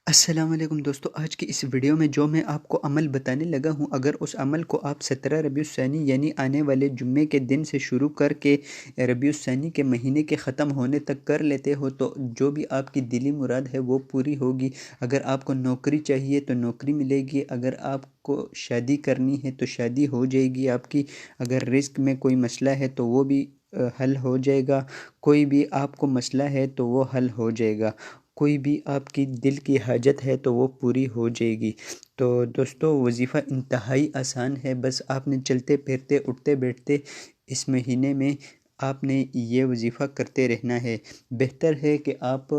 السلام علیکم دوستو، آج کی اس ویڈیو میں جو میں آپ کو عمل بتانے لگا ہوں، اگر اس عمل کو آپ 17 ربیع الثانی یعنی آنے والے جمعے کے دن سے شروع کر کے ربیع الثانی کے مہینے کے ختم ہونے تک کر لیتے ہو تو جو بھی آپ کی دلی مراد ہے وہ پوری ہوگی۔ اگر آپ کو نوکری چاہیے تو نوکری ملے گی، اگر آپ کو شادی کرنی ہے تو شادی ہو جائے گی آپ کی، اگر رزق میں کوئی مسئلہ ہے تو وہ بھی حل ہو جائے گا، کوئی بھی آپ کو مسئلہ ہے تو وہ حل ہو جائے گا، کوئی بھی آپ کی دل کی حاجت ہے تو وہ پوری ہو جائے گی۔ تو دوستو وظیفہ انتہائی آسان ہے، بس آپ نے چلتے پھرتے اٹھتے بیٹھتے اس مہینے میں آپ نے یہ وظیفہ کرتے رہنا ہے۔ بہتر ہے کہ آپ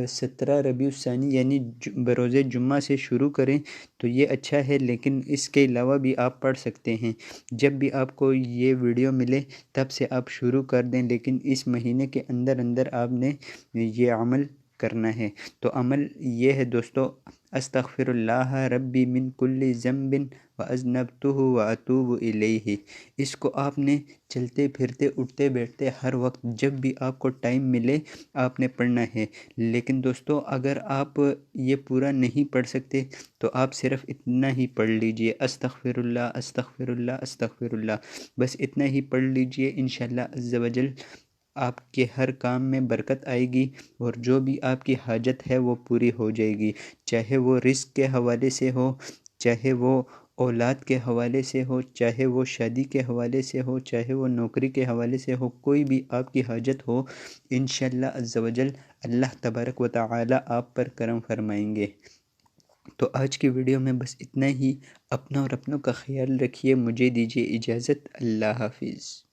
17 ربیع الثانی یعنی بروز جمعہ سے شروع کریں تو یہ اچھا ہے، لیکن اس کے علاوہ بھی آپ پڑھ سکتے ہیں۔ جب بھی آپ کو یہ ویڈیو ملے تب سے آپ شروع کر دیں، لیکن اس مہینے کے اندر اندر آپ نے یہ عمل کرنا ہے۔ تو عمل یہ ہے دوستو، استغفر اللہ ربی من کل ذنب واذنبتہ واتوب الیہ۔ اس کو آپ نے چلتے پھرتے اٹھتے بیٹھتے ہر وقت جب بھی آپ کو ٹائم ملے آپ نے پڑھنا ہے۔ لیکن دوستو اگر آپ یہ پورا نہیں پڑھ سکتے تو آپ صرف اتنا ہی پڑھ لیجئے، استغفر اللہ استغفر اللہ استغفر اللہ، بس اتنا ہی پڑھ لیجئے۔ انشاءاللہ عز و جل آپ کے ہر کام میں برکت آئے گی، اور جو بھی آپ کی حاجت ہے وہ پوری ہو جائے گی، چاہے وہ رزق کے حوالے سے ہو، چاہے وہ اولاد کے حوالے سے ہو، چاہے وہ شادی کے حوالے سے ہو، چاہے وہ نوکری کے حوالے سے ہو، کوئی بھی آپ کی حاجت ہو، انشاءاللہ عز و جل اللہ تبارک و تعالی آپ پر کرم فرمائیں گے۔ تو آج کی ویڈیو میں بس اتنا ہی۔ اپنا اور اپنوں کا خیال رکھیے، مجھے دیجیے اجازت، اللہ حافظ۔